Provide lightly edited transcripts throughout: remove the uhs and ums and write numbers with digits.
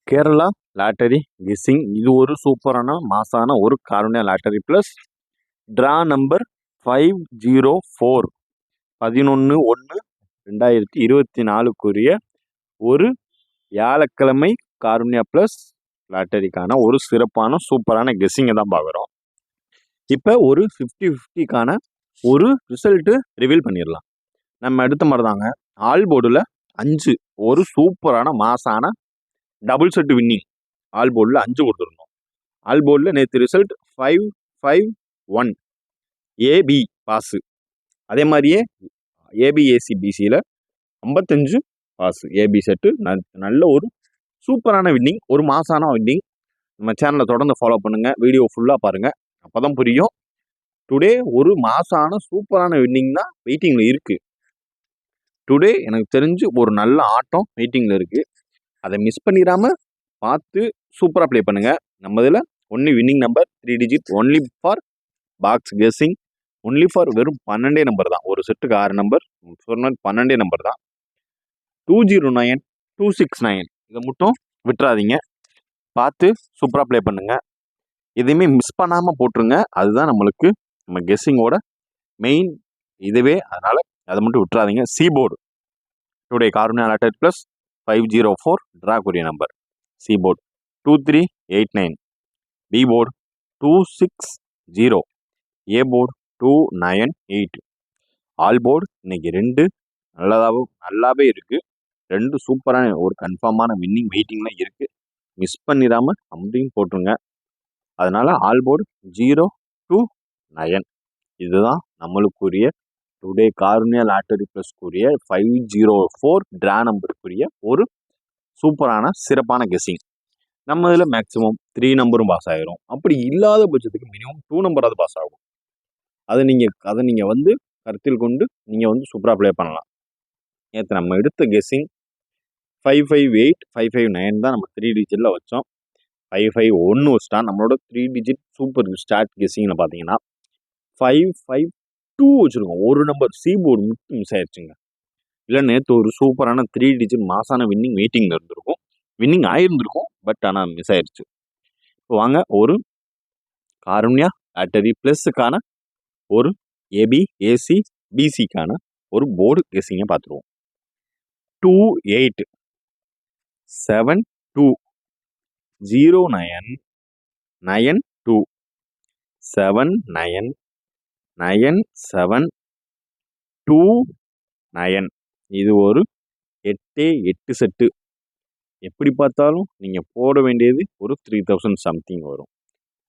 Kerala lottery guessing. இது ஒரு சூப்பரான மாசான ஒரு Karunya lottery plus draw number 504 11/1/2024 ஒரு வியாழக்கிழமை காருண்யா ப்ளஸ் லாட்டரிக்கான ஒரு சிறப்பான சூப்பரான கெஸ்ஸிங்கை தான் பார்க்குறோம். இப்போ ஒரு 50-50க்கான ஒரு ரிசல்ட்டு ரிவீல் பண்ணிடலாம். நம்ம எடுத்த மாதிரி தாங்க ஆல் போர்டில் 5 ஒரு சூப்பரான மாசான டபுள் செட் வின்னிங் ஆல் போர்டில் 5 கொடுத்துருந்தோம். ஆல் போர்டில் நேற்று ரிசல்ட் 551 ஏபி பாஸு. அதே மாதிரியே ஏபிஏசிபிசியில் 55 பாஸு ஏபி செட்டு. நல்ல ஒரு சூப்பரான வின்னிங், ஒரு மாசான வின்னிங். நம்ம சேனலை தொடர்ந்து ஃபாலோ பண்ணுங்கள், வீடியோ ஃபுல்லாக பாருங்கள், அப்போ தான் புரியும். டுடே ஒரு மாசான சூப்பரான வின்னிங் தான் வெயிட்டிங்கில் இருக்குது. டுடே எனக்கு தெரிஞ்சு ஒரு நல்ல ஆட்டம் வெயிட்டிங்கில் இருக்குது. அதை மிஸ் பண்ணிடாமல் பார்த்து சூப்பராக ப்ளே பண்ணுங்கள். நம்ம இதில் only winning number 3 digit, only for box guessing, only for வெறும் 12 நம்பர் தான். ஒரு செட்டுக்கு 6 நம்பர், சொன்ன 12 நம்பர் தான். 209 269 இதை மட்டும் விட்டுறாதீங்க. பார்த்து சூப்பராக ப்ளே பண்ணுங்கள். எதையுமே மிஸ் பண்ணாமல் போட்டுருங்க. அதுதான் நம்மளுக்கு நம்ம கெஸ்ஸிங்கோட மெயின் இதுவே. அதனால் அதை மட்டும் விட்டுறாதீங்க. C board today Karunya lottery plus 504 draw கூறிய நம்பர். C board 2389, B board 260, A board 298. All board இன்னைக்கு 2 நல்லாவே இருக்குது. 2 சூப்பரான ஒரு கன்ஃபார்மான வின்னிங் வெயிட்டிங்லாம் இருக்குது. மிஸ் பண்ணிடாமல் அப்படின்னு போட்டுருங்க. அதனால் ஆல் போர்டு 0 to 9 இதுதான் நம்மளுக்குரிய டுடே காருண்யா லாட்டரி ப்ளஸ் கூறிய 504 ட்ரா நம்பருக்குரிய ஒரு சூப்பரான சிறப்பான கெஸ்ஸிங். நம்ம இதில் மேக்ஸிமம் 3 நம்பரும் பாஸ் ஆகிரும். அப்படி இல்லாத பட்சத்துக்கு மினிமம் 2 நம்பராவது பாஸ் ஆகும். அதை நீங்கள் வந்து கருத்தில் கொண்டு நீங்கள் வந்து சூப்பராக ப்ளே பண்ணலாம். நேற்று நம்ம எடுத்த கெஸ்ஸிங் 558 559 தான் நம்ம 3 டிஜிட்டில் வச்சோம். 551 வச்சுட்டா. நம்மளோட 3 டிஜிட் சூப்பர் ஸ்டார்ட் கெஸ்ஸிங்கில் பார்த்தீங்கன்னா 552 வச்சுருக்கோம். ஒரு நம்பர் சி போர்டு மட்டும் மிஸ் ஆயிடுச்சுங்க. இல்லை நேற்று ஒரு சூப்பரான 3 டிஜிட் மாசான வின்னிங் வெயிட்டிங்கில் இருந்திருக்கும், வின்னிங் ஆகிருந்திருக்கும். பட் ஆனால் மிஸ் ஆயிடுச்சு. இப்போ வாங்க ஒரு காருண்யா லாட்டரி ப்ளஸுக்கான ஒரு ஏபி ஏசி பிசிக்கான ஒரு போர்டு கெஸ்ஸிங்கை பார்த்துருவோம். 28 72 09 92 79 97 29. இது ஒரு 8 செட்டு. எப்படி பார்த்தாலும் நீங்கள் போட வேண்டியது ஒரு 3000 சம்திங் வரும்.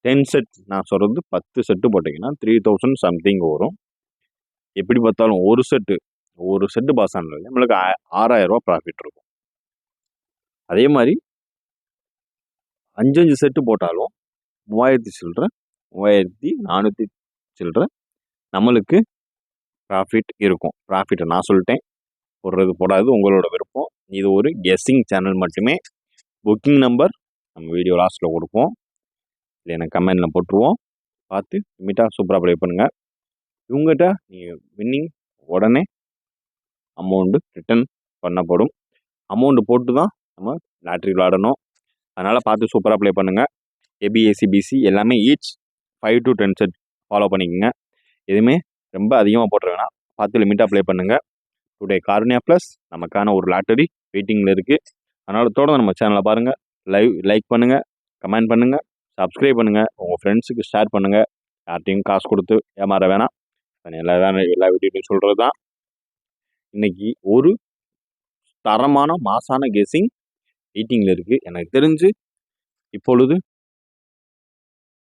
10 செட் நான் சொல்கிறது 10 செட்டு போட்டிங்கன்னா 3000 சம்திங் வரும். எப்படி பார்த்தாலும் ஒரு செட்டு பாஸ் ஆனது நம்மளுக்கு 6000 ரூபா ப்ராஃபிட் இருக்கும். அதே மாதிரி 5 செட்டு போட்டாலும் 3000 சில்லற 3400 சில்லற நம்மளுக்கு ப்ராஃபிட் இருக்கும். ப்ராஃபிட்டை நான் சொல்லிட்டேன், போடுறது போடாது உங்களோட விருப்பம். இது ஒரு கெஸ்ஸிங் சேனல் மட்டுமே. புக்கிங் நம்பர் நம்ம வீடியோ லாஸ்ட்டில் கொடுப்போம், இல்லை எனக்கு கமெண்டில் போட்டுருவோம். பார்த்து லிமிட்டாக சூப்பராக ப்ளே பண்ணுங்கள். இவங்ககிட்ட நீங்கள் வின்னிங் உடனே அமௌண்ட்டு ரிட்டர்ன் பண்ணப்படும். அமௌண்ட்டு போட்டு தான் நம்ம லாட்ரி விளாடணும். அதனால் பார்த்து சூப்பராக ப்ளே பண்ணுங்கள். ஏபிஏசிபிசி எல்லாமே ஈச் 5 to 10 செட் ஃபாலோ பண்ணிக்கோங்க. எதுவுமே ரொம்ப அதிகமாக போட்டுற வேணாம், பார்த்து லிமிட்டாக ப்ளே பண்ணுங்கள். டுடே காருண்யா ப்ளஸ் நமக்கான ஒரு லாட்டரி வெயிட்டிங்கில் இருக்குது. அதனால் தொடர்ந்து நம்ம சேனலை பாருங்கள், லைக் பண்ணுங்கள், கமெண்ட் பண்ணுங்கள், சப்ஸ்கிரைப் பண்ணுங்கள், உங்கள் ஃப்ரெண்ட்ஸுக்கு ஷேர் பண்ணுங்கள். யார்ட்டையும் காசு கொடுத்து ஏமாற வேணாம். எல்லா வீடியோலையும் சொல்கிறது தான். இன்றைக்கி ஒரு தரமான மாசான கெஸ்ஸிங் வெயிட்டிங்கில் இருக்குது. எனக்கு தெரிஞ்சு இப்பொழுது